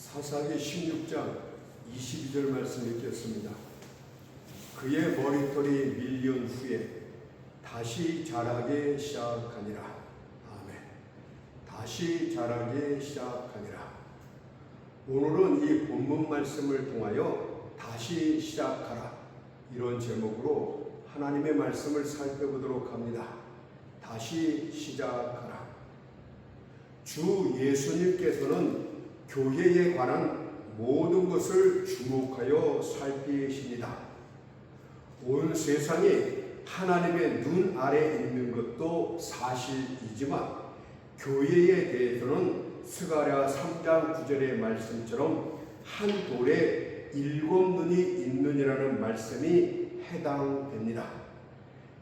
사사기 16장 22절 말씀 읽겠습니다. 그의 머리털이 밀린 후에 다시 자라기 시작하니라. 아멘. 다시 자라기 시작하니라. 오늘은 이 본문 말씀을 통하여 다시 시작하라, 이런 제목으로 하나님의 말씀을 살펴보도록 합니다. 다시 시작하라. 주 예수님께서는 교회에 관한 모든 것을 주목하여 살피십니다. 온 세상이 하나님의 눈 아래 있는 것도 사실이지만 교회에 대해서는 스가랴 3장 9절의 말씀처럼 한 돌에 7 눈이 있느니라는 말씀이 해당됩니다.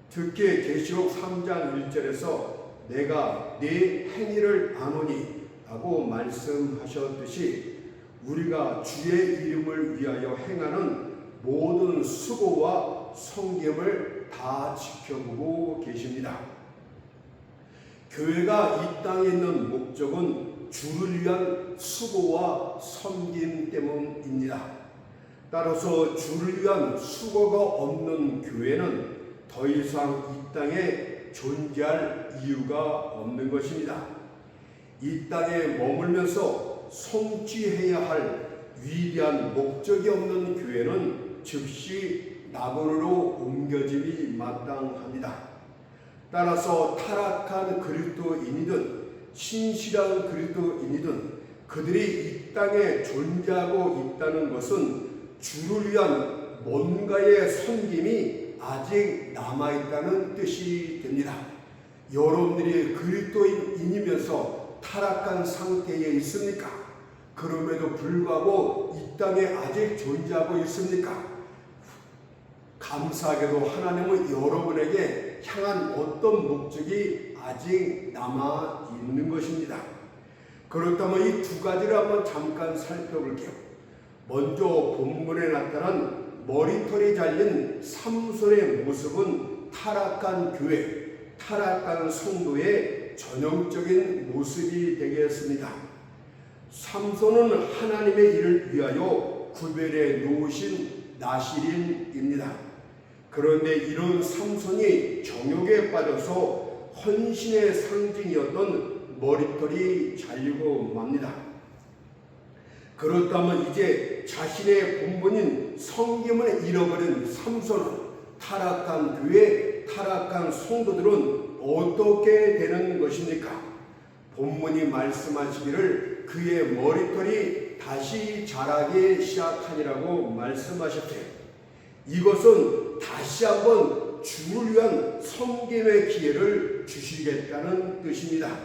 특히 계시록 3장 1절에서 내가 네 행위를 아노니 라고 말씀하셨듯이 우리가 주의 이름을 위하여 행하는 모든 수고와 섬김을 다 지켜보고 계십니다. 교회가 이 땅에 있는 목적은 주를 위한 수고와 섬김 때문입니다. 따라서 주를 위한 수고가 없는 교회는 더 이상 이 땅에 존재할 이유가 없는 것입니다. 이 땅에 머물면서 성취해야 할 위대한 목적이 없는 교회는 즉시 낙원으로 옮겨짐이 마땅합니다. 따라서 타락한 그리스도인이든 신실한 그리스도인이든 그들이 이 땅에 존재하고 있다는 것은 주를 위한 뭔가의 섬김이 아직 남아있다는 뜻이 됩니다. 여러분들이 그리스도인이면서 타락한 상태에 있습니까? 그럼에도 불구하고 이 땅에 아직 존재하고 있습니까? 감사하게도 하나님은 여러분에게 향한 어떤 목적이 아직 남아 있는 것입니다. 그렇다면 이 두 가지를 한번 잠깐 살펴볼게요. 먼저 본문에 나타난 머리털이 잘린 삼손의 모습은 타락한 교회, 타락한 성도의 전형적인 모습이 되겠습니다. 삼손은 하나님의 일을 위하여 구별해 놓으신 나실인입니다. 그런데 이런 삼손이 정욕에 빠져서 헌신의 상징이었던 머리털이 잘리고 맙니다. 그렇다면 이제 자신의 본분인 섬김을 잃어버린 삼손은, 타락한 교회, 타락한 성도들은 어떻게 되는 것입니까? 본문이 말씀하시기를 그의 머리털이 다시 자라기 시작하니라고 말씀하셨대요. 이것은 다시 한번 주를 위한 섬김의 기회를 주시겠다는 뜻입니다.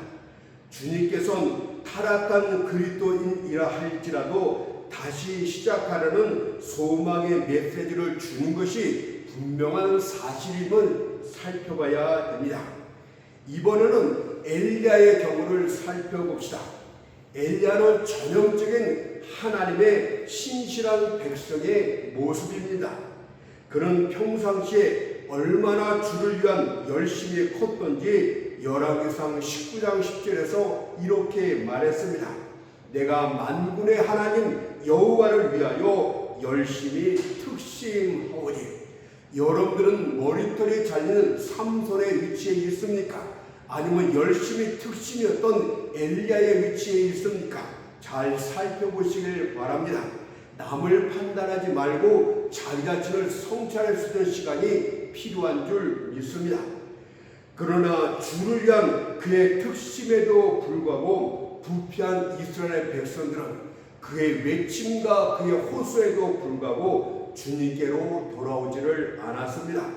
주님께서는 타락한 그리스도인이라 할지라도 다시 시작하려는 소망의 메시지를 주는 것이 분명한 사실임을 살펴봐야 됩니다. 이번에는 엘리야의 경우를 살펴봅시다. 엘리야는 전형적인 하나님의 신실한 백성의 모습입니다. 그는 평상시에 얼마나 주를 위한 열심히 컸던지 열왕기상 19장 10절에서 이렇게 말했습니다. 내가 만군의 하나님 여호와를 위하여 열심히 특심하오니. 여러분들은 머리털이 잘리는 삼손의 위치에 있습니까? 아니면 열심히 특심이었던 엘리야의 위치에 있습니까? 잘 살펴보시길 바랍니다. 남을 판단하지 말고 자기 자신을 성찰할 수 있는 시간이 필요한 줄 믿습니다. 그러나 주를 위한 그의 특심에도 불구하고 부패한 이스라엘 백성들은 그의 외침과 그의 호소에도 불구하고 주님께로 돌아오지를 않았습니다.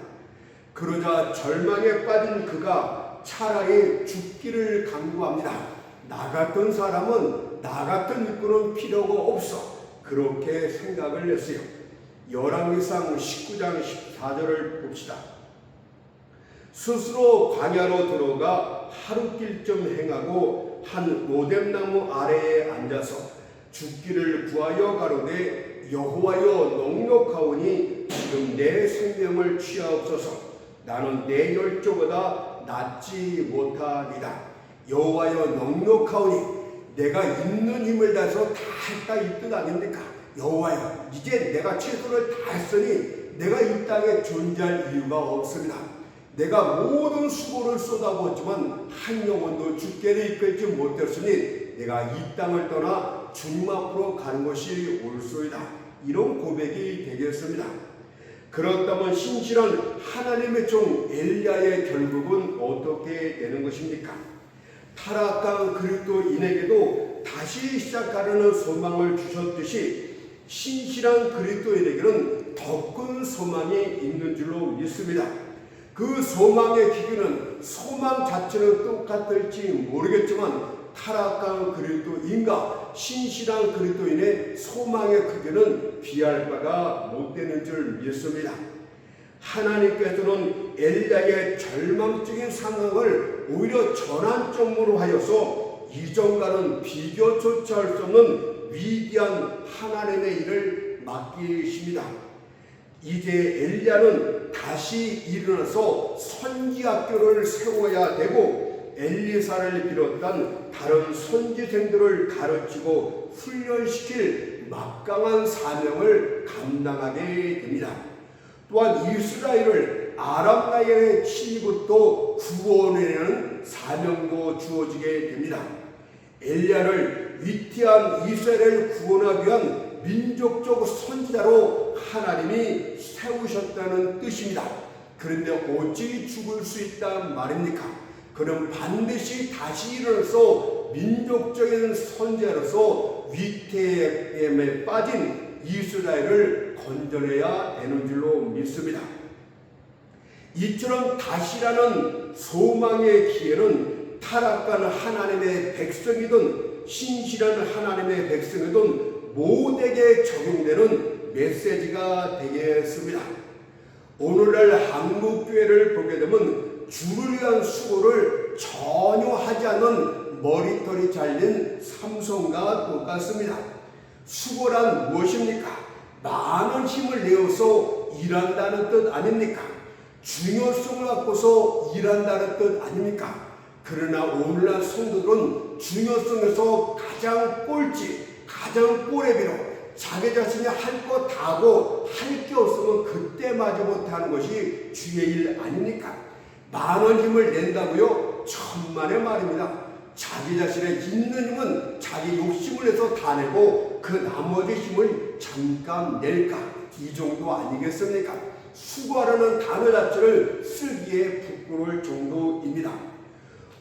그러자 절망에 빠진 그가 차라리 죽기를 강구합니다. 나 같은 사람은, 나 같은 일꾼은 필요가 없어. 그렇게 생각을 했어요. 열왕기상 19장 14절을 봅시다. 스스로 광야로 들어가 하루길쯤 행하고 한 로뎀나무 아래에 앉아서 죽기를 구하여 가로되 여호와여 넉넉하오니 지금 내 생명을 취하옵소서. 나는 내 열조보다 낫지 못하리다. 여호와여 넉넉하오니 내가 있는 힘을 다해서 다 했다 이 뜻 아닙니까? 여호와여, 이제 내가 최선을 다했으니 내가 이 땅에 존재할 이유가 없습니다. 내가 모든 수고를 쏟아부었지만 한 영혼도 주께를 이끌지 못했으니 내가 이 땅을 떠나 주님 앞으로 가는 것이 옳소이다. 이런 고백이 되겠습니다. 그렇다면 신실한 하나님의 종 엘리야의 결국은 어떻게 되는 것입니까? 타락한 그리스도인에게도 다시 시작하려는 소망을 주셨듯이 신실한 그리스도인에게는 더 큰 소망이 있는 줄로 믿습니다. 그 소망의 기준은 소망 자체는 똑같을지 모르겠지만 타락한 그리스도인과 신실한 그리스도인의 소망의 크기는 비할 바가 못 되는 줄 믿습니다. 하나님께서는 엘리야의 절망적인 상황을 오히려 전환점으로 하여서 이전과는 비교조차 할 수 없는 위대한 하나님의 일을 맡기십니다. 이제 엘리야는 다시 일어나서 선지학교를 세워야 되고 엘리사를 비롯한 다른 선지생들을 가르치고 훈련시킬 막강한 사명을 감당하게 됩니다. 또한 이스라엘을 아람 나라의 침입으로부터 구원해내는 사명도 주어지게 됩니다. 엘리야를 위대한 이스라엘을 구원하기 위한 민족적 선지자로 하나님이 세우셨다는 뜻입니다. 그런데 어찌 죽을 수 있단 말입니까? 그는 반드시 다시 일어나서 민족적인 선지자로서 위태함에 빠진 이스라엘을 건져내야 되는 줄로 믿습니다. 이처럼 다시라는 소망의 기회는 타락한 하나님의 백성이든 신실한 하나님의 백성이든 모두에게 적용되는 메시지가 되겠습니다. 오늘날 한국교회를 보게 되면 주를 위한 수고를 전혀 하지 않는 머리털이 잘린 삼손과 똑같습니다. 수고란 무엇입니까? 많은 힘을 내어서 일한다는 뜻 아닙니까? 중요성을 갖고서 일한다는 뜻 아닙니까? 그러나 오늘날 성도들은 중요성에서 가장 꼴찌, 가장 꼬레비로 자기 자신이 할 거 다 하고 할 게 없으면 그때 마저 못하는 것이 주의 일 아닙니까? 많은 힘을 낸다고요? 천만의 말입니다. 자기 자신의 있는 힘은 자기 욕심을 내서 다 내고 그 나머지 힘을 잠깐 낼까? 이 정도 아니겠습니까? 수고하라는 단어 자체를 쓰기에 부끄러울 정도입니다.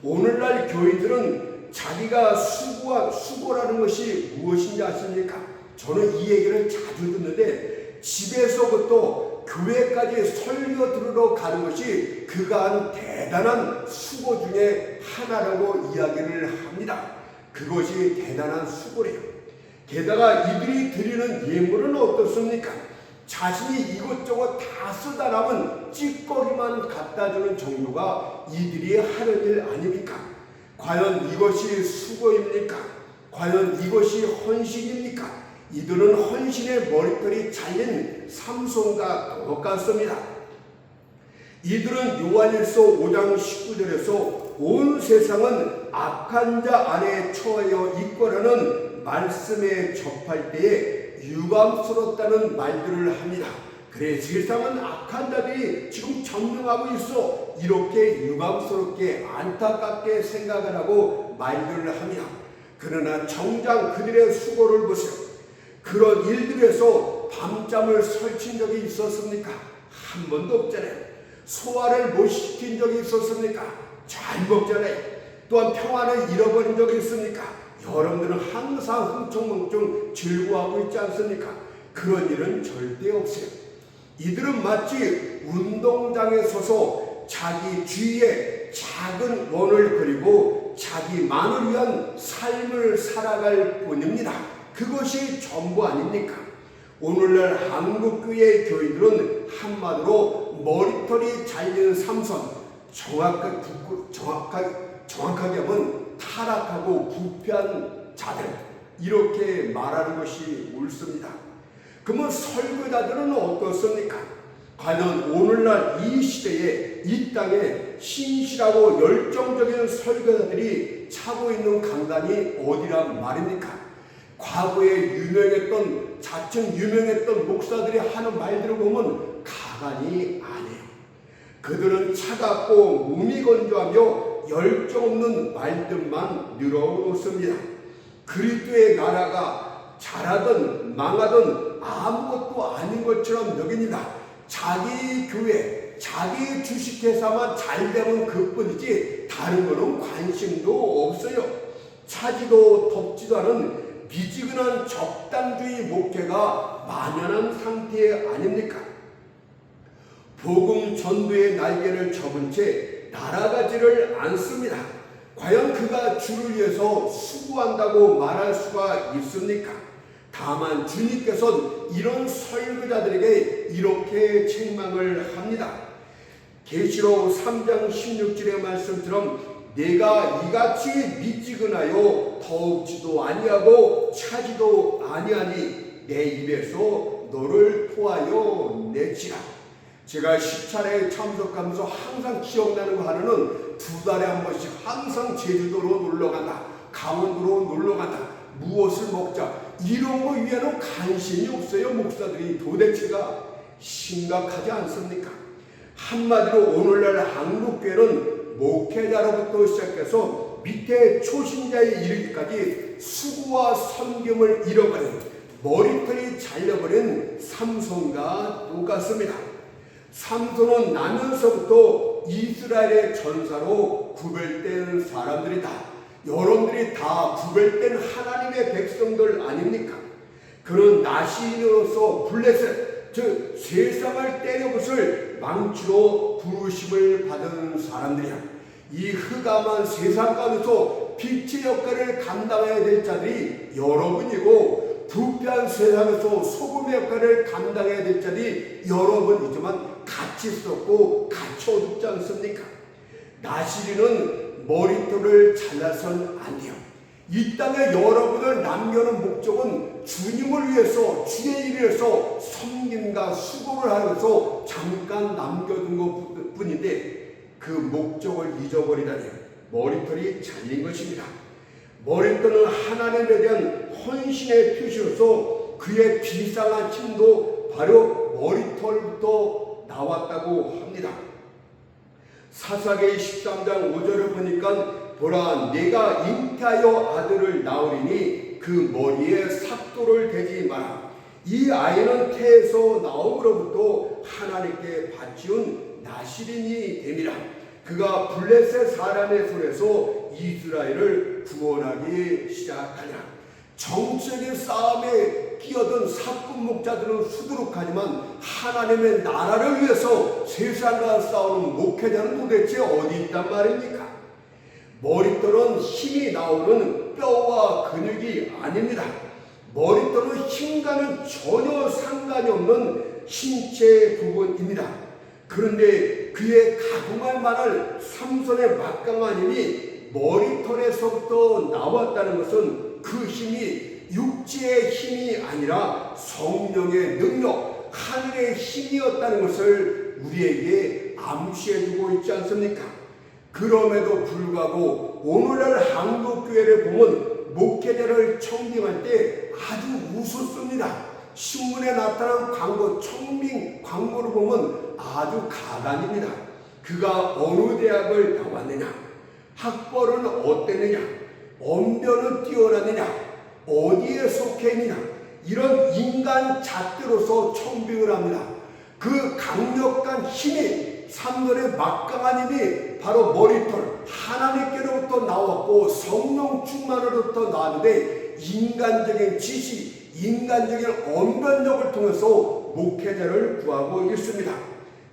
오늘날 교인들은 자기가 수고라는 것이 무엇인지 아십니까? 저는 이 얘기를 자주 듣는데 집에서부터 교회까지 설교 들으러 가는 것이 그가 한 대단한 수고 중에 하나라고 이야기를 합니다. 그것이 대단한 수고래요. 게다가 이들이 드리는 예물은 어떻습니까? 자신이 이것저것 다 쓰다 남은 찌꺼기만 갖다 주는 정도가 이들이 하는 일 아닙니까? 과연 이것이 수고입니까? 과연 이것이 헌신입니까? 이들은 헌신의 머리털이 잘린 삼손과 똑같습니다. 이들은 요한일서 5장 19절에서 온 세상은 악한 자 안에 처하여 있거라는 말씀에 접할 때에 유감스럽다는 말들을 합니다. 그래, 세상은 악한 자들이 지금 점령하고 있어. 이렇게 유감스럽게 안타깝게 생각을 하고 말들을 합니다. 그러나 정작 그들의 수고를 보세요. 그런 일들에서 밤잠을 설친 적이 있었습니까? 한 번도 없잖아요. 소화를 못 시킨 적이 있었습니까? 잘 먹잖아요. 또한 평안을 잃어버린 적이 있습니까? 여러분들은 항상 흥청망청 즐거워하고 있지 않습니까? 그런 일은 절대 없어요. 이들은 마치 운동장에 서서 자기 주위에 작은 원을 그리고 자기만을 위한 삶을 살아갈 뿐입니다. 그것이 전부 아닙니까? 오늘날 한국교회의 교인들은 한마디로 머리털이 잘린 삼손, 정확하게 하면 타락하고 부패한 자들, 이렇게 말하는 것이 옳습니다. 그러면 설교자들은 어떻습니까? 과연 오늘날 이 시대에 이 땅에 신실하고 열정적인 설교자들이 차고 있는 강단이 어디란 말입니까? 과거에 자칭 유명했던 목사들이 하는 말들을 보면 가관이 아니에요. 그들은 차갑고 몸이 건조하며 열정 없는 말들만 늘어놓습니다. 그리스도의 나라가 잘하든 망하든 아무것도 아닌 것처럼 여깁니다. 자기 교회, 자기 주식회사만 잘 되면 그뿐이지 다른 거는 관심도 없어요. 차지도 덥지도 않은 미지근한 적당주의 목회가 만연한 상태 아닙니까? 복음 전도의 날개를 접은 채 날아가지를 않습니다. 과연 그가 주를 위해서 수고한다고 말할 수가 있습니까? 다만 주님께서는 이런 설교자들에게 이렇게 책망을 합니다. 계시록 3장 16절의 말씀처럼 내가 이같이 미지근하여 더욱지도 아니하고 차지도 아니하니 내 입에서 너를 토하여 내치라. 제가 10차례에 참석하면서 항상 기억나는 거 하나는 2달에 한 번씩 항상 제주도로 놀러간다, 강원도로 놀러간다, 무엇을 먹자 이런 거 위에는 관심이 없어요. 목사들이 도대체가 심각하지 않습니까? 한마디로 오늘날 한국교회는 목회자로부터 시작해서 밑에 초신자에 이르기까지 수고와 섬김을 잃어버린 머리털이 잘려버린 삼손과 똑같습니다. 삼손은 나면서부터 이스라엘의 전사로 구별된 사람들이다. 여러분들이 다 구별된 하나님의 백성들 아닙니까? 그는 나시인으로서 블레셋, 즉 세상을 때려부술 망치로 부르심을 받은 사람들이야. 이 흑암한 세상 가운데서 빛의 역할을 감당해야 될 자들이 여러분이고, 부패한 세상에서 소금의 역할을 감당해야 될 자들이 여러분이지만 같이 썩고 같이 어둡지 않습니까? 나시리는 머리털을 잘라선 안 돼요. 이 땅에 여러분을 남겨놓은 목적은 주님을 위해서, 주의 일을 위해서 섬김과 수고를 하면서 잠깐 남겨둔 것 뿐인데 그 목적을 잊어버리다니 머리털이 잘린 것입니다. 머리털은 하나님에 대한 헌신의 표시로서 그의 비상한 힘도 바로 머리털부터 나왔다고 합니다. 사사기 13장 5절을 보니까 보라 내가 잉태하여 아들을 낳으리니 그 머리에 삭도를 대지 마라. 이 아이는 태에서 나옴으로부터 하나님께 바치운 나시린이 됨이라. 그가 블레셋 사람의 손에서 이스라엘을 구원하기 시작하냐. 정치적인 싸움에 끼어든 사꾼 목자들은 수두룩하지만 하나님의 나라를 위해서 세상과 싸우는 목회자는 도대체 어디 있단 말입니까? 머리털은 힘이 나오는 뼈와 근육이 아닙니다. 머리털은 힘과는 전혀 상관이 없는 신체 부분입니다. 그런데 그의 가공할 만한 삼손의 막강한 힘이 머리털에서부터 나왔다는 것은 그 힘이 육체의 힘이 아니라 성령의 능력, 하늘의 힘이었다는 것을 우리에게 암시해주고 있지 않습니까? 그럼에도 불구하고 오늘날 한국교회를 보면 목회자를 청빙할 때 아주 우습습니다. 신문에 나타난 광고, 청빙 광고를 보면 아주 가관입니다. 그가 어느 대학을 나왔느냐, 학벌은 어땠느냐, 언변은 뛰어나느냐, 어디에 속해 있느냐, 이런 인간 잣대로서 청빙을 합니다. 그 강력한 힘이, 삼손의 막강한 힘이 바로 머리털, 하나님께로부터 나왔고 성령 충만으로부터 나왔는데 인간적인 지식, 인간적인 언변력을 통해서 목회자를 구하고 있습니다.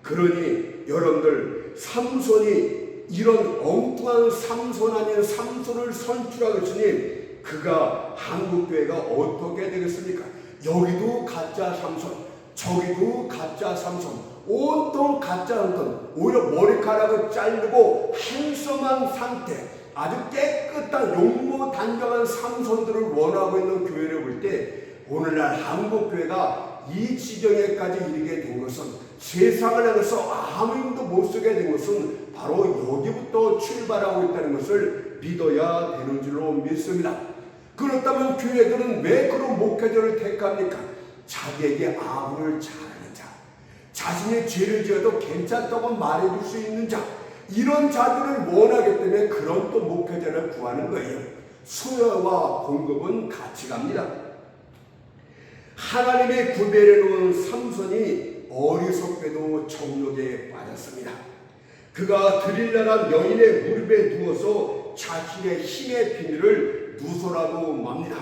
그러니 여러분들, 삼손이 이런 엉뚱한 삼손 아닌 삼손을 선출하겠으니 그가 한국교회가 어떻게 되겠습니까? 여기도 가짜 삼손, 저기도 가짜 삼손, 온통 가짜 삼손, 오히려 머리카락을 자르고 핸섬한 상태, 아주 깨끗한 용모 단정한 삼손들을 원하고 있는 교회를 볼 때 오늘날 한국교회가 이 지경에까지 이르게 된 것은, 세상을 향해서 아무 힘도 못 쓰게 된 것은 바로 여기부터 출발하고 있다는 것을 믿어야 되는 줄로 믿습니다. 그렇다면 교회들은 왜 그런 목회자를 택합니까? 자기에게 아부를 잘하는 자, 자신의 죄를 지어도 괜찮다고 말해줄 수 있는 자, 이런 자들을 원하기 때문에 그런 또 목회자를 구하는 거예요. 수요와 공급은 같이 갑니다. 하나님의 구별해 놓은 삼손이 어리석게도 정욕에 빠졌습니다. 그가 드릴라란 여인의 무릎에 누워서 자신의 힘의 비밀을 누설하고 맙니다.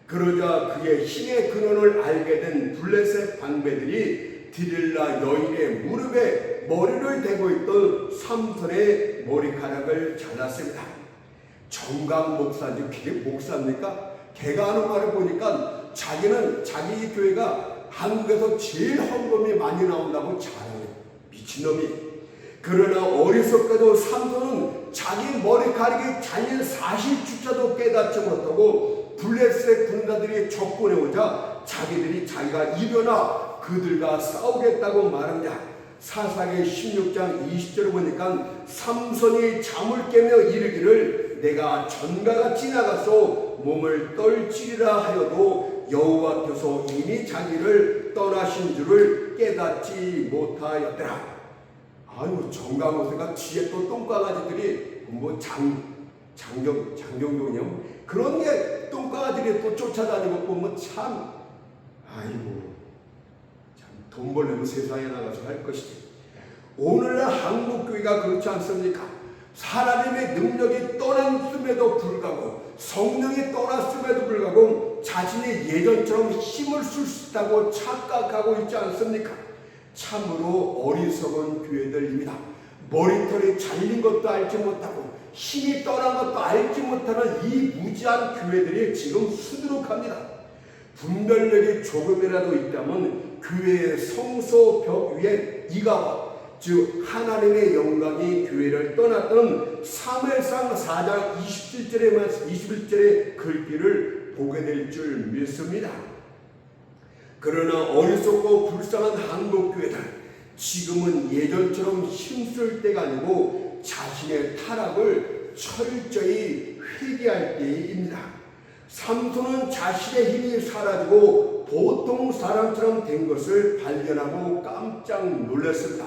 그러자 그의 힘의 근원을 알게 된 블레셋 방배들이 드릴라 여인의 무릎에 머리를 대고 있던 삼손의 머리카락을 잘랐습니다. 정강 목사인지 그게 목사입니까? 걔가 하는 말을 보니까 자기는 자기 교회가 한국에서 제일 헌금이 많이 나온다고 자랑해요. 미친놈이. 그러나 어리석게도 삼손은 자기 머리카락이 잘린 사실조차도 깨닫지 못하고 블레셋 군사들이 접근해 오자 자기들이 자기가 이겨나 그들과 싸우겠다고 말합니다. 사사기 16장 20절을 보니까 삼손이 잠을 깨며 이르기를 내가 전가같이 나가서 몸을 떨치리라 하여도 여호와께서 이미 자기를 떠나신 줄을 깨닫지 못하였더라. 아유, 정강호세가 뒤에 또 똥강아지들이 뭐 장경동이요? 그런 게 똥강아지들이 또 쫓아다니고 보면 참, 아이고, 참 돈 벌려면 세상에 나가서 할 것이지. 오늘날 한국교회가 그렇지 않습니까? 하나님의 능력이 떠났음에도 불구하고, 성령이 떠났음에도 불구하고 자신이 예전처럼 힘을 쓸 수 있다고 착각하고 있지 않습니까? 참으로 어리석은 교회들입니다. 머리털이 잘린 것도 알지 못하고 힘이 떠난 것도 알지 못하는 이 무지한 교회들이 지금 수두룩합니다. 분별력이 조금이라도 있다면 교회의 성소 벽 위에 이가, 즉 하나님의 영광이 교회를 떠났던 사무엘상 4장 21절의 글귀를 보게 될 줄 믿습니다. 그러나 어리석고 불쌍한 한국교회들, 지금은 예전처럼 힘쓸 때가 아니고 자신의 타락을 철저히 회개할 때입니다. 삼손은 자신의 힘이 사라지고 보통 사람처럼 된 것을 발견하고 깜짝 놀랐습니다.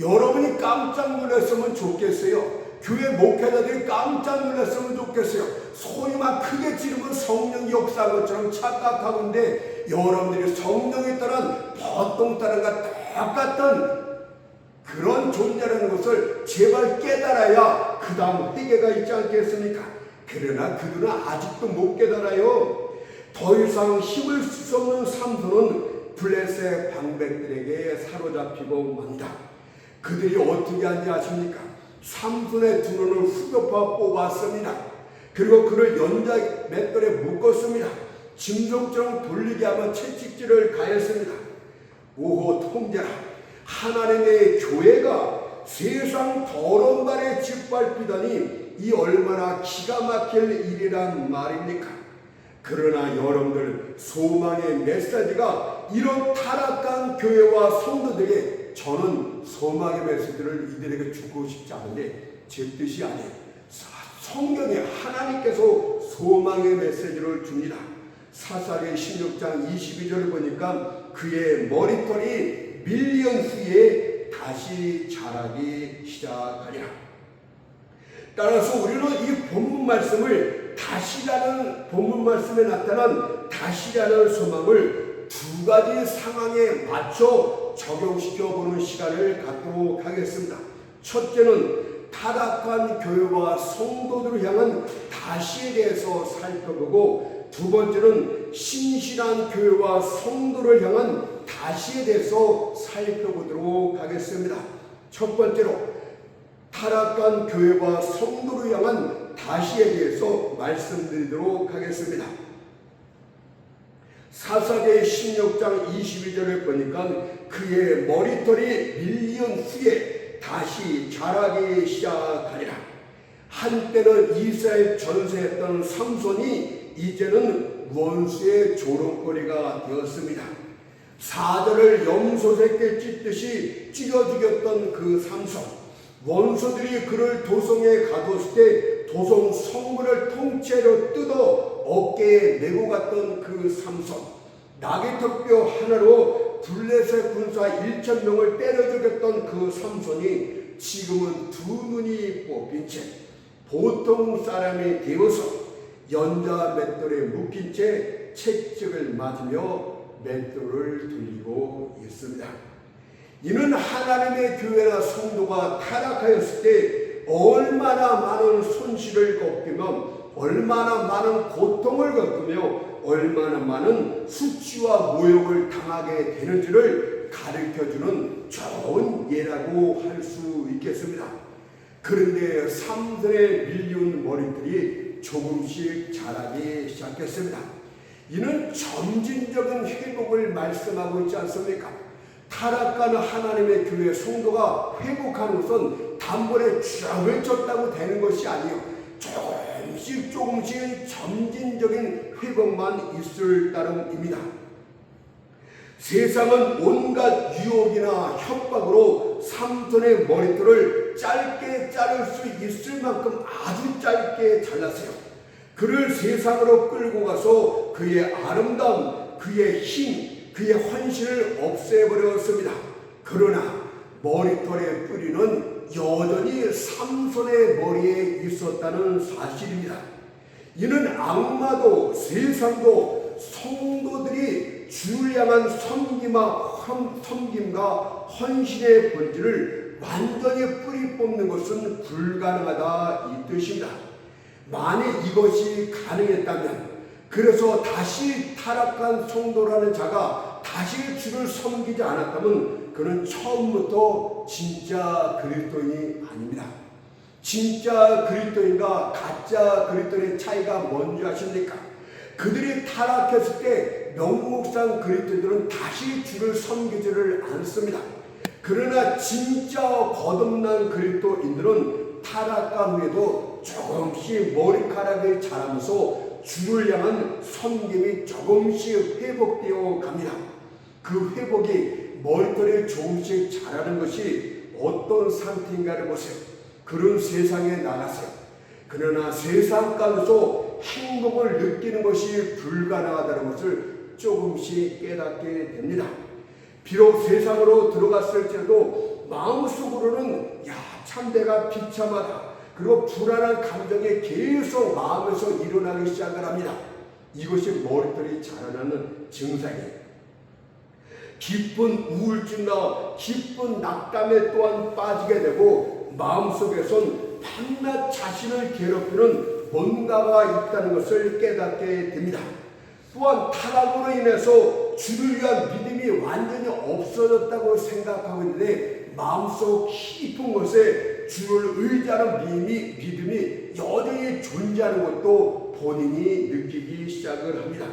여러분이 깜짝 놀랐으면 좋겠어요. 교회 목회자들이 깜짝 놀랐으면 좋겠어요. 소리만 크게 지르면 성령 역사한 것처럼 착각하고 있는데, 여러분들이 성령에 따른 보통 사람과 똑같은 그런 존재라는 것을 제발 깨달아야 그 다음 회개가 있지 않겠습니까? 그러나 그들은 아직도 못 깨달아요. 더 이상 힘을 쓸 수 없는 삼손은 블레셋 방백들에게 사로잡히고 맙니다. 그들이 어떻게 하는지 아십니까? 삼손의 두 눈을 후벼파 뽑았습니다. 그리고 그를 연자 맷돌에 묶었습니다. 짐승처럼 돌리게 하며 채찍질을 가했습니다. 오호 통제라, 하나님의 교회가 세상 더러운 발에 짓밟히다니 이 얼마나 기가 막힐 일이란 말입니까? 그러나 여러분들, 소망의 메시지가 이런 타락한 교회와 성도들에게, 저는 소망의 메시지를 이들에게 주고 싶지 않은데 제 뜻이 아니에요. 성경에 하나님께서 소망의 메시지를 줍니다. 사사기 16장 22절을 보니까 그의 머리털이 밀리언 후에 다시 자라기 시작하리라. 따라서 우리는 이 본문 말씀을, 다시라는 본문 말씀에 나타난 다시라는 소망을 두 가지 상황에 맞춰 적용시켜 보는 시간을 갖도록 하겠습니다. 첫째는 타락한 교회와 성도들을 향한 다시에 대해서 살펴보고, 두 번째는 신실한 교회와 성도를 향한 다시에 대해서 살펴보도록 하겠습니다. 첫 번째로 타락한 교회와 성도를 향한 다시에 대해서 말씀드리도록 하겠습니다. 사사기 16장 22절을 보니까 그의 머리털이 밀리언 후에 다시 자라기 시작하리라. 한때는 이스라엘 전세했던 삼손이 이제는 원수의 조롱거리가 되었습니다. 사자를 염소새끼 찢듯이 찢어 죽였던 그 삼손, 원수들이 그를 도성에 가뒀을 때 도성 성문을 통째로 뜯어 어깨에 메고 갔던 그 삼손, 나귀턱뼈 하나로 블레셋 군사 1,000명을 때려 죽였던 그 삼손이 지금은 두 눈이 뽑힌 채 보통 사람이 되어서 연자 맷돌에 묶인 채 채찍을 맞으며 맷돌을 돌리고 있습니다. 이는 하나님의 교회나 성도가 타락하였을 때 얼마나 많은 손실을 겪으며 얼마나 많은 고통을 겪으며 얼마나 많은 수치와 모욕을 당하게 되는지를 가르쳐주는 좋은 예라고 할 수 있겠습니다. 그런데 삼손의 밀리운 머리들이 조금씩 자라기 시작했습니다. 이는 점진적인 회복을 말씀하고 있지 않습니까? 타락하는 하나님의 교회 성도가 회복하는 것은 단번에 쫙 외쳤다고 되는 것이 아니요, 조금씩 점진적인 회복만 있을 따름입니다. 세상은 온갖 유혹이나 협박으로 삼손의 머리털을 짧게 자를 수 있을 만큼 아주 짧게 잘랐어요. 그를 세상으로 끌고 가서 그의 아름다움, 그의 힘, 그의 헌신을 없애버렸습니다. 그러나 머리털의 뿌리는 여전히 삼손의 머리에 있었다는 사실입니다. 이는 악마도 세상도 성도들이 주를 향한 섬김과 헌신의 본질을 완전히 뿌리 뽑는 것은 불가능하다 이 뜻입니다. 만약 이것이 가능했다면, 그래서 다시 타락한 성도라는 자가 다시 주를 섬기지 않았다면 그는 처음부터 진짜 그리스도인이 아닙니다. 진짜 그리스도인과 가짜 그리스도인의 차이가 뭔지 아십니까? 그들이 타락했을 때 명목상 그리스도인들은 다시 주를 섬기지를 않습니다. 그러나 진짜 거듭난 그리스도인들은 타락한 후에도 조금씩 머리카락이 자라면서 주를 향한 섬김이 조금씩 회복되어 갑니다. 그 회복이 머리털이 조금씩 자라는 것이 어떤 상태인가를 보세요. 그런 세상에 나가세요. 그러나 세상 가운데서 행복을 느끼는 것이 불가능하다는 것을 조금씩 깨닫게 됩니다. 비록 세상으로 들어갔을지라도 마음속으로는 참 내가 비참하다, 그리고 불안한 감정이 계속 마음에서 일어나기 시작을 합니다. 이것이 머리털이 자라나는 증상이에요. 깊은 우울증과 깊은 낙담에 또한 빠지게 되고 마음속에선 밤낮 자신을 괴롭히는 뭔가가 있다는 것을 깨닫게 됩니다. 또한 타락으로 인해서 주를 위한 믿음이 완전히 없어졌다고 생각하고 있는데 마음속 깊은 곳에 주를 의지하는 믿음이 여전히 존재하는 것도 본인이 느끼기 시작을 합니다.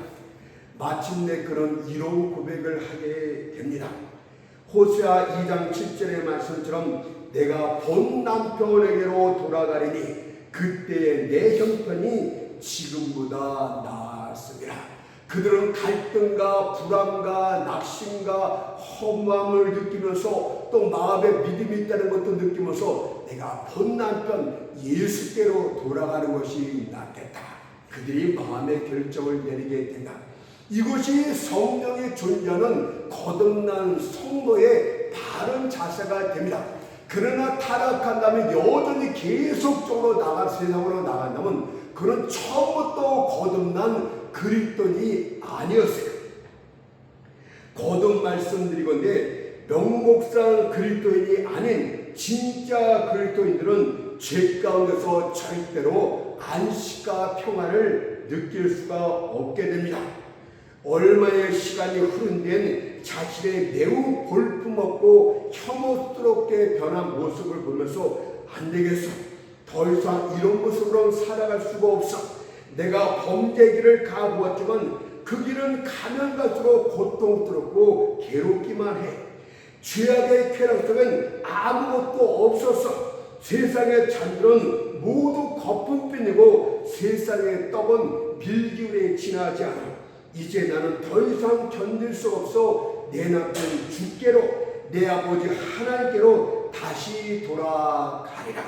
마침내 그런 이런 고백을 하게 됩니다. 호세아 2장 7절의 말씀처럼 내가 본 남편에게로 돌아가리니 그때의 내 형편이 지금보다 나았습니다. 그들은 갈등과 불안과 낙심과 허무함을 느끼면서 또 마음에 믿음이 있다는 것도 느끼면서 내가 본 남편 예수께로 돌아가는 것이 낫겠다. 그들이 마음의 결정을 내리게 된다. 이것이 성령이 존재하는 거듭난 성도의 바른 자세가 됩니다. 그러나 타락한다면 여전히 계속적으로 세상으로 나간다면 그는 처음부터 거듭난 그리스도인이 아니었어요. 거듭 말씀드리건대 명목상 그리스도인이 아닌 진짜 그리스도인들은 죄 가운데서 절대로 안식과 평안을 느낄 수가 없게 됩니다. 얼마의 시간이 흐른 뒤엔 자신의 매우 볼품없고 혐오스럽게 변한 모습을 보면서 안 되겠어, 더 이상 이런 모습으로 살아갈 수가 없어. 내가 범죄 길을 가보았지만 그 길은 가면 갈수록 고통스럽고 괴롭기만 해. 죄악의 쾌락성은 아무것도 없었어. 세상의 잔들은 모두 거품뿐이고 세상의 떡은 밀기울에 지나지 않아. 이제 나는 더 이상 견딜 수 없어 내 남편 주께로 내 아버지 하나님께로 다시 돌아가리라.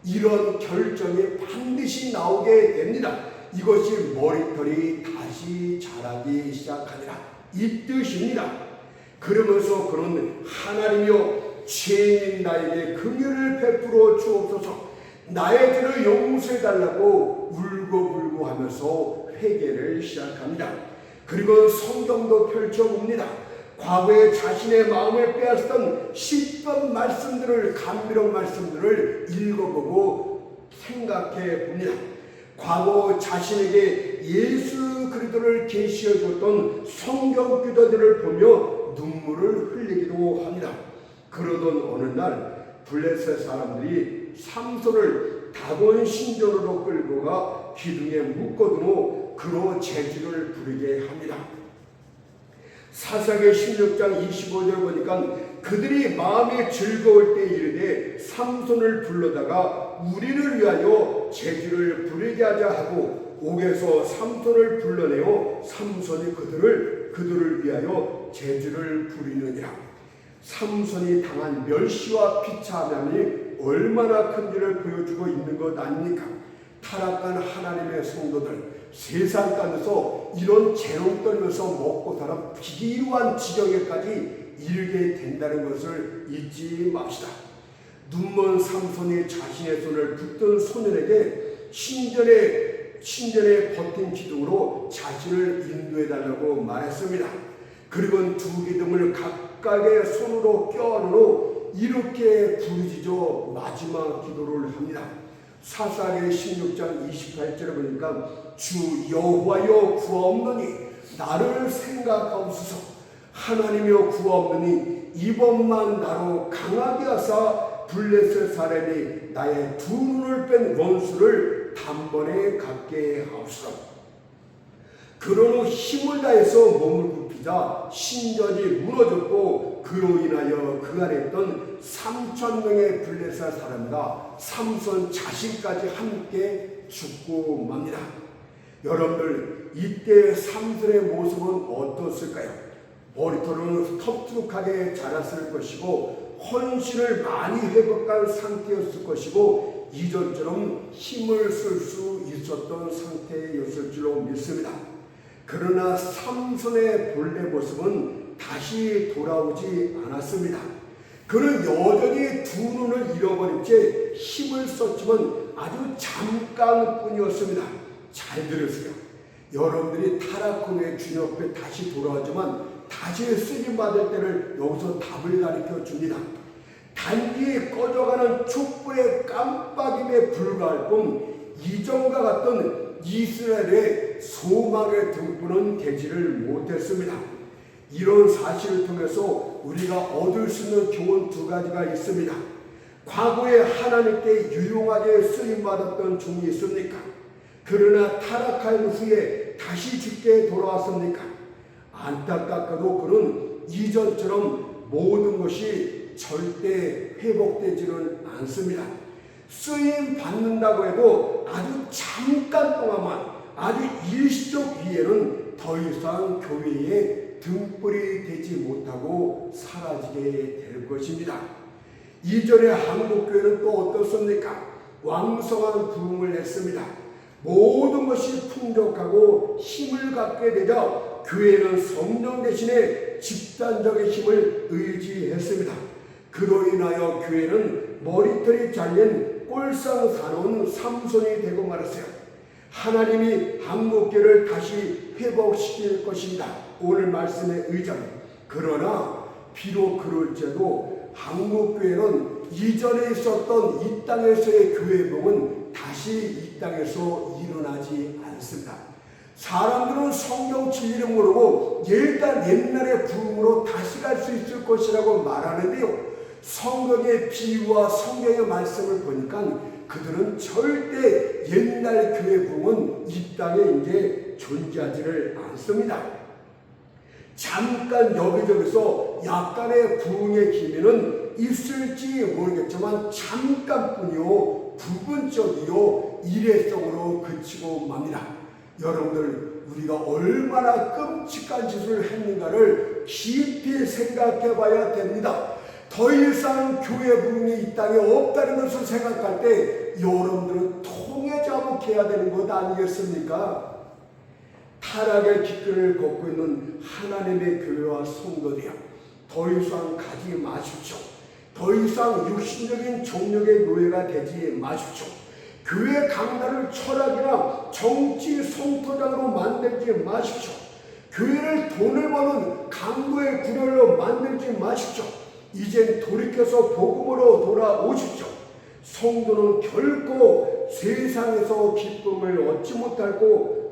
이런 결정이 반드시 나오게 됩니다. 이것이 머리털이 다시 자라기 시작하리라, 이 뜻입니다. 그러면서 그는 하나님이여 죄인 나에게 긍휼을 베풀어 주옵소서, 나의 죄를 용서해달라고 울고불고 하면서 회개를 시작합니다. 그리고 성경도 펼쳐봅니다. 과거에 자신의 마음을 빼앗았던 시편 말씀들을, 감미로운 말씀들을 읽어보고 생각해 봅니다. 과거 자신에게 예수 그리스도를 계시해 줬던 성경 기도들을 보며 눈물을 흘리기도 합니다. 그러던 어느 날 블레셋 사람들이 삼손을 다곤 신전으로 끌고 가 기둥에 묶어두고 그로 제지를 부리게 합니다. 사사기 16장 25절 보니까 그들이 마음이 즐거울 때 이르되 삼손을 불러다가 우리를 위하여 제지를 부리게 하자 하고 옥에서 삼손을 불러내어 삼손이 그들을 위하여 제지를 부리느니라. 삼손이 당한 멸시와 비참함이 얼마나 큰지를 보여주고 있는 것 아닙니까? 타락한 하나님의 성도들, 세상 가면서 이런 재롱 떨면서 먹고 살아 비기루한 지경에까지 이르게 된다는 것을 잊지 맙시다. 눈먼 삼손이 자신의 손을 붙든 소년에게 신전에 버틴 기둥으로 자신을 인도해달라고 말했습니다. 그리고 두 기둥을 각각의 손으로 껴안으로 이렇게 부르짖어 마지막 기도를 합니다. 사사기 16장 28절에 보니까 주 여호와여 구하옵노니 나를 생각하옵소서, 하나님이여 구하옵노니 이번만 나로 강하게 하사 블레셋 사람이 나의 두 눈을 뺀 원수를 단번에 갖게 하옵소서. 그러므로 힘을 다해서 몸을 굽히자 신전이 무너졌고 그로 인하여 그 안에 있던 3,000명의 블레셋 사람과 삼손 자신까지 함께 죽고 맙니다. 여러분들, 이때 삼손의 모습은 어떻을까요? 머리털은 텁텁하게 자랐을 것이고 헌신을 많이 회복한 상태였을 것이고 이전처럼 힘을 쓸 수 있었던 상태였을 줄로 믿습니다. 그러나 삼손의 본래 모습은 다시 돌아오지 않았습니다. 그는 여전히 두 눈을 잃어버린 채 힘을 썼지만 아주 잠깐뿐이었습니다. 잘 들으세요. 여러분들이 타락 후에 주님 앞에 다시 돌아오지만 다시 쓰임받을 때를 여기서 답을 가르쳐 줍니다. 단지 꺼져가는 촛불의 깜빡임에 불과할 뿐 이전과 같던 이스라엘의 소망의 등불은 되지를 못했습니다. 이런 사실을 통해서 우리가 얻을 수 있는 교훈 두 가지가 있습니다. 과거에 하나님께 유용하게 쓰임받았던 종이 있습니까? 그러나 타락한 후에 다시 주께 돌아왔습니까? 안타깝게도 그는 이전처럼 모든 것이 절대 회복되지는 않습니다. 쓰임 받는다고 해도 아주 잠깐 동안만, 아주 일시적 이해는 더 이상 교회에 등불이 되지 못하고 사라지게 될 것입니다. 이전에 한국교회는 또 어떻습니까? 왕성한 부흥을 했습니다. 모든 것이 풍족하고 힘을 갖게 되자 교회는 성령 대신에 집단적인 힘을 의지했습니다. 그로 인하여 교회는 머리털이 잘린 꼴상 사나운 삼손이 되고 말았어요. 하나님이 한국교회를 다시 회복시킬 것입니다. 오늘 말씀의 의장. 그러나 비록 그럴지라도 한국교회는 이전에 있었던 이 땅에서의 교회복은 다시 이 땅에서 일어나지 않습니다. 사람들은 성경 진리를 모르고 일단 옛날의 부흥으로 다시 갈 수 있을 것이라고 말하는데요, 성경의 비유와 성경의 말씀을 보니까 그들은 절대 옛날 교회 부흥은 이 땅에 이제 존재하지를 않습니다. 잠깐 여기저기서 약간의 부흥의 기미는 있을지 모르겠지만 잠깐뿐이요, 부분적이요, 일회성으로 그치고 맙니다. 여러분들, 우리가 얼마나 끔찍한 짓을 했는가를 깊이 생각해 봐야 됩니다. 더 이상 교회 부흥이 이 땅에 없다는 것을 생각할 때 여러분들은 통해 자복해야 되는 것 아니겠습니까? 타락의 길을 걷고 있는 하나님의 교회와 성도들이여, 더 이상 가지 마십시오. 더 이상 육신적인 정력의 노예가 되지 마십시오. 교회 강단을 철학이나 정치 성토장으로 만들지 마십시오. 교회를 돈을 버는 강도의 구렬로 만들지 마십시오. 이젠 돌이켜서 복음으로 돌아오십시오. 성도는 결코 세상에서 기쁨을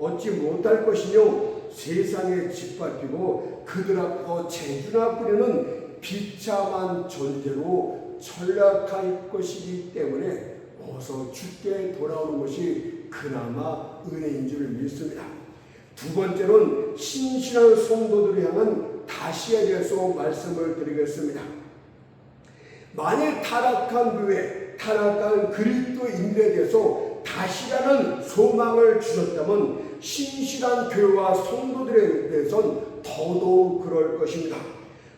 얻지 못할 것이며 세상에 짓밟히고 그들 앞으로 재주나 뿌리는 비참한 존재로 전락할 것이기 때문에 어서 주께 돌아오는 것이 그나마 은혜인 줄 믿습니다. 두 번째로는 신실한 성도들을 향한 다시에 대해서 말씀을 드리겠습니다. 만일 타락한 교회, 타락한 그리스도인들에 대해서 다시라는 소망을 주셨다면 신실한 교회와 성도들에 대해서는 더더욱 그럴 것입니다.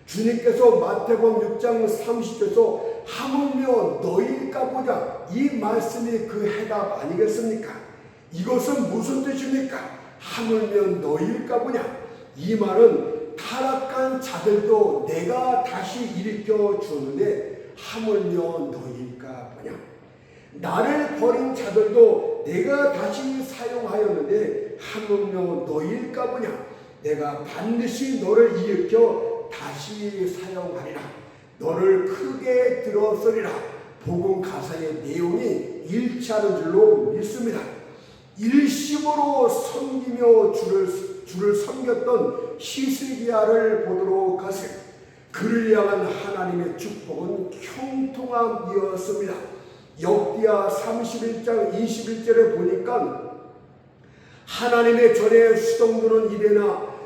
주님께서 마태복음 6장 30절에서 하물며 너희일까 보자, 이 말씀이 그 해답 아니겠습니까? 이것은 무슨 뜻입니까? 하물며 너희일까 보냐. 이 말은 타락한 자들도 내가 다시 일으켜 주는데 하물며 너희일까 보냐. 나를 버린 자들도 내가 다시 사용하였는데 하물며 너희일까 보냐. 내가 반드시 너를 일으켜 다시 사용하리라. 너를 크게 들었으리라. 복음 가사의 내용이 일치하는 줄로 믿습니다. 일심으로 섬기며 주를 섬겼던 히스기야를 보도록 하세요. 그를 향한 하나님의 축복은 형통함이었습니다. 역대하 31장 21절에 보니까 하나님의 전에 수동드는 일에나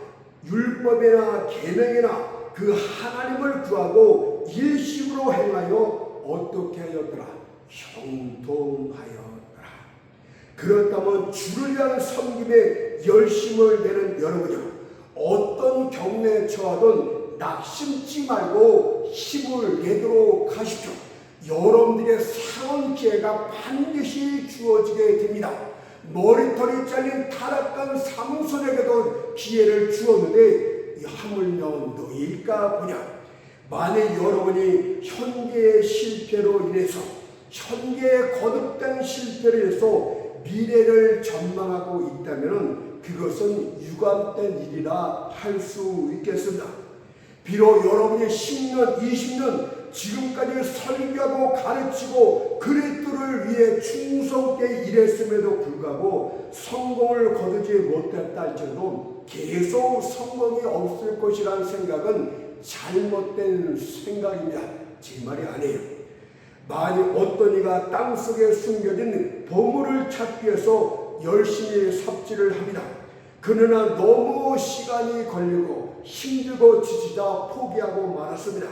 율법이나 계명이나 그 하나님을 구하고 일심으로 행하여 어떻게 하였더라? 형통하였더라. 그렇다면 주를 위한 섬김에 열심을 내는 여러분이요, 어떤 경우에 처하든 낙심치 말고 힘을 내도록 하십시오. 여러분들의 상한 기회가 반드시 주어지게 됩니다. 머리털이 잘린 타락한 삼손에게도 기회를 주었는데 하물며 너희일까 보냐. 만약 여러분이 현재의 실패로 인해서, 현재의 거듭된 실패로 인해서 미래를 전망하고 있다면 그것은 유감된 일이라 할 수 있겠습니다. 비록 여러분이 10년, 20년 지금까지 설교하고 가르치고 그리스도를 위해 충성되게 일했음에도 불구하고 성공을 거두지 못했다 할지라도 계속 성공이 없을 것이라는 생각은 잘못된 생각입니다. 제 말이 아니에요. 만약 어떤 이가 땅속에 숨겨진 보물을 찾기 위해서 열심히 삽질을 합니다. 그러나 너무 시간이 걸리고 힘들고 지치다 포기하고 말았습니다.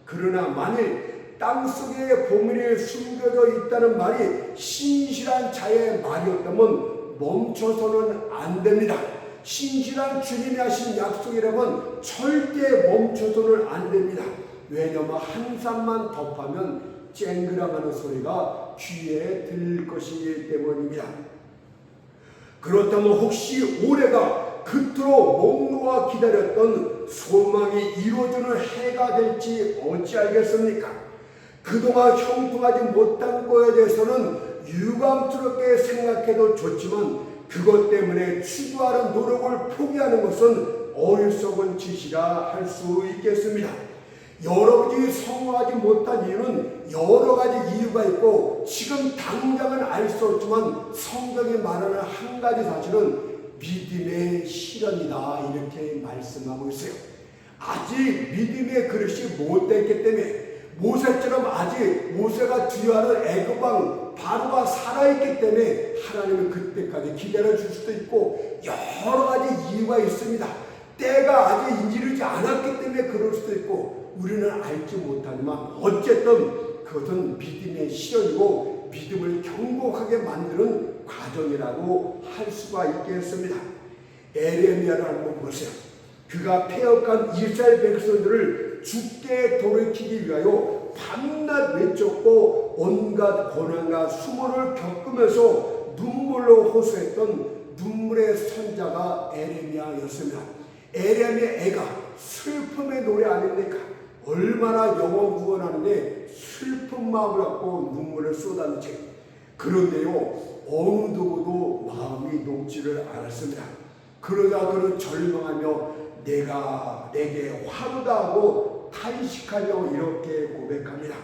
그러나 만일 땅속에 보물이 숨겨져 있다는 말이 신실한 자의 말이었다면 멈춰서는 안 됩니다. 신실한 주님이 하신 약속이라면 절대 멈춰서는 안 됩니다. 왜냐하면 한 산만 덮하면 쨍그랑하는 소리가 귀에 들릴 것이기 때문입니다. 그렇다면 혹시 올해가 그토록 목 놓아 기다렸던 소망이 이루어지는 해가 될지 어찌 알겠습니까? 그동안 형통하지 못한 것에 대해서는 유감스럽게 생각해도 좋지만 그것 때문에 추구하는 노력을 포기하는 것은 어리석은 짓이라 할 수 있겠습니다. 여러분이 성공하지 못한 이유는 여러 가지 이유가 있고 지금 당장은 알 수 없지만 성경이 말하는 한 가지 사실은 믿음의 실현이다, 이렇게 말씀하고 있어요. 아직 믿음의 그릇이 못 됐기 때문에 모세처럼 아직 모세가 두려워하는 애굽왕 바로가 살아있기 때문에 하나님은 그때까지 기다려줄 수도 있고 여러 가지 이유가 있습니다. 때가 아직 이르지 않았기 때문에 그럴 수도 있고 우리는 알지 못하지만 어쨌든 그것은 믿음의 시련이고 믿음을 경고하게 만드는 과정이라고 할 수가 있겠습니다. 에레미야를 한번 보세요. 그가 패역한 이스라엘 백성들을 죽게 돌이키기 위하여 밤낮 외쳤고 온갖 고난과 수모를 겪으면서 눈물로 호소했던 눈물의 선자가 에레미야였습니다. 에레미야가 슬픔의 노래 아닙니까? 얼마나 영원 구원하는데 슬픈 마음을 갖고 눈물을 쏟았는지. 그런데요, 어느 누구도 마음이 녹지를 않았습니다. 그러다 그는 절망하며 내게 화루다 하고 탄식하며 이렇게 고백합니다.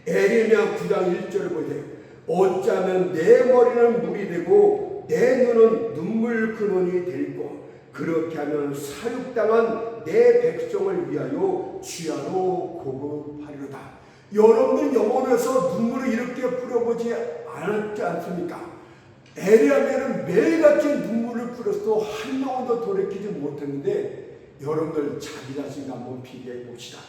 에레미야 9장 1절을 보세요. 어쩌면 내 머리는 물이 되고 내 눈은 눈물 근원이 될고 그렇게 하면 사육당한 내 백성을 위하여 주야로 고급하리로다. 여러분들 영혼에서 눈물을 이렇게 뿌려보지 않았지 않습니까? 에레미야는 매일같이 눈물을 뿌려서도 한 명도 돌이키지 못했는데 여러분들 자기 자신 한번 비교해 봅시다.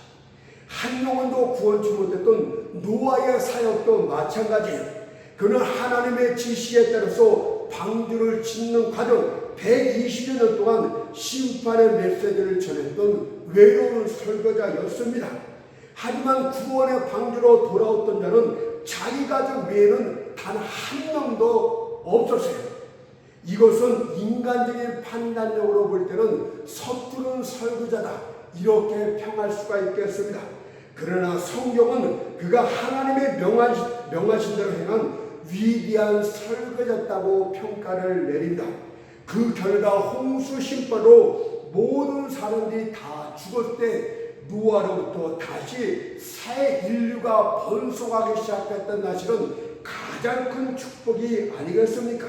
한 명도 구원치 못했던 노아의 사역도 마찬가지예요. 그는 하나님의 지시에 따라서 방주를 짓는 과정 120여 년 동안 심판의 메시지를 전했던 외로운 설교자였습니다. 하지만 구원의 방주로 돌아왔던 자는 자기 가족 외에는 단 한 명도 없었어요. 이것은 인간적인 판단력으로 볼 때는 서투른 설교자다 이렇게 평할 수가 있겠습니다. 그러나 성경은 그가 하나님의 명하신 대로 행한 위대한 설교자였다고 평가를 내린다. 그 결과 홍수 심판으로 모든 사람들이 다 죽었을 때 노아로부터 다시 새 인류가 번성하기 시작했던 사실은 가장 큰 축복이 아니겠습니까?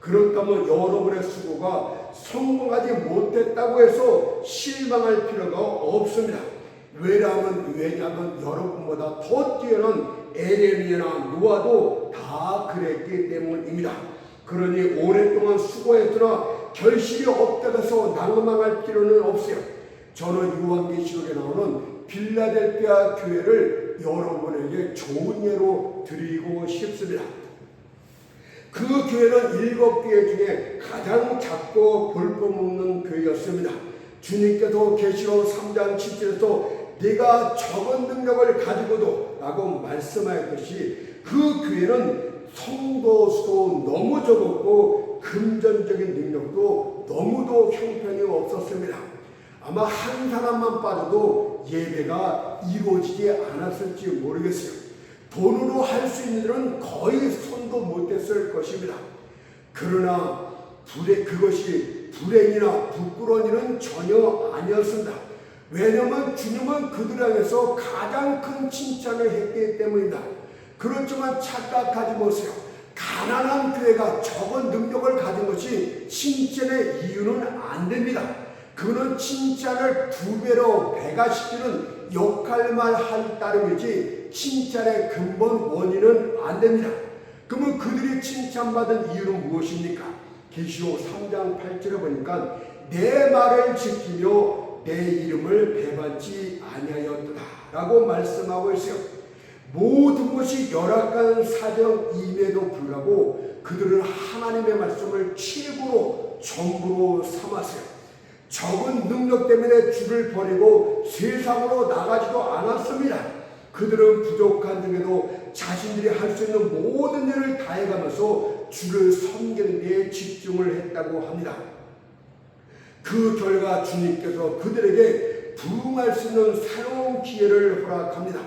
그렇다면 여러분의 수고가 성공하지 못했다고 해서 실망할 필요가 없습니다. 왜냐하면 여러분보다 더 뛰어난 에레미야나 노아도 다 그랬기 때문입니다. 그러니 오랫동안 수고했으나 결실이 없다고 해서 낭망할 필요는 없어요. 저는 요한계시록에 나오는 빌라델피아 교회를 여러분에게 좋은 예로 드리고 싶습니다. 그 교회는 7교회 중에 가장 작고 볼품없는 교회였습니다. 주님께서 계시록 3장 7절에서 내가 적은 능력을 가지고도 라고 말씀하였듯이 그 교회는 성도 수도 너무 적었고 금전적인 능력도 너무도 형편이 없었습니다. 아마 한 사람만 빠져도 예배가 이루어지지 않았을지 모르겠어요. 돈으로 할 수 있는 일은 거의 손도 못 댔을 것입니다. 그러나 그것이 불행이나 부끄러운 일은 전혀 아니었습니다. 왜냐하면 주님은 그들 향해서 가장 큰 칭찬을 했기 때문입니다. 그렇지만 착각하지 마세요. 가난한 교회가 적은 능력을 가진 것이 칭찬의 이유는 안 됩니다. 그는 칭찬을 2배로 배가시키는 역할만 할 따름이지 칭찬의 근본 원인은 안 됩니다. 그러면 그들이 칭찬받은 이유는 무엇입니까? 계시록 3장 8절에 보니까 내 말을 지키며 내 이름을 배반치 아니하였더라 라고 말씀하고 있어요. 모든 것이 열악한 사정임에도 불구하고 그들은 하나님의 말씀을 최고로 전부로 삼았어요. 적은 능력 때문에 주를 버리고 세상으로 나가지도 않았습니다. 그들은 부족한 중에도 자신들이 할 수 있는 모든 일을 다해가면서 주를 섬기는 데 집중을 했다고 합니다. 그 결과 주님께서 그들에게 부응할 수 있는 새로운 기회를 허락합니다.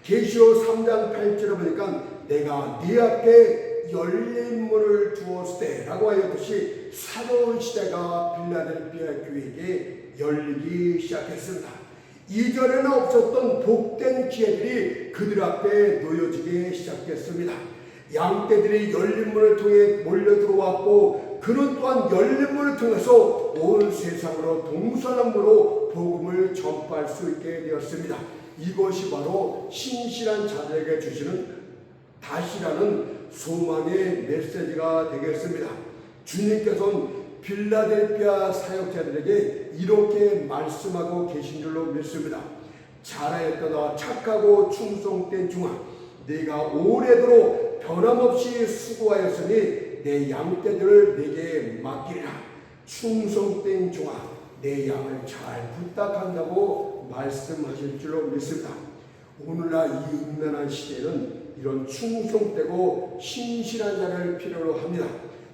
계시록 3장 8절에 보니까 내가 네 앞에 열린 문을 두었을 때 라고 하였듯이 새로운 시대가 빌라델피아 교회에게 열리기 시작했습니다. 이전에는 없었던 복된 기회들이 그들 앞에 놓여지기 시작했습니다. 양떼들이 열린 문을 통해 몰려 들어왔고 그는 또한 열린 문을 통해서 온 세상으로 동서남북으로 복음을 전파할 수 있게 되었습니다. 이것이 바로 신실한 자들에게 주시는 다시라는 소망의 메시지가 되겠습니다. 주님께서는 빌라델피아 사역자들에게 이렇게 말씀하고 계신 줄로 믿습니다. 잘하였도다 착하고 충성된 종아, 네가 오래도록 변함없이 수고하였으니 내 양떼들을 내게 맡기리라. 충성된 종아, 내 양을 잘 부탁한다고 말씀하실 줄로 믿습니다. 오늘날 이 음란한 시대는 이런 충성되고 신실한 자를 필요로 합니다.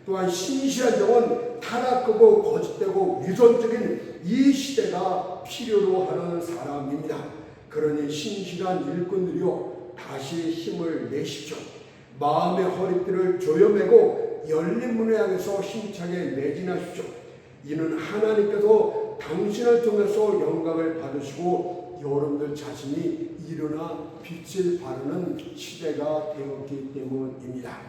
또한 신실한 종은 타락하고 거짓되고 위선적인 이 시대가 필요로 하는 사람입니다. 그러니 신실한 일꾼들이여 다시 힘을 내십시오. 마음의 허리띠를 조여매고 열린 문을 향해서 힘차게 매진하십시오. 이는 하나님께서 당신을 통해서 영광을 받으시고 여러분들 자신이 일어나 빛을 바르는 시대가 되었기 때문입니다.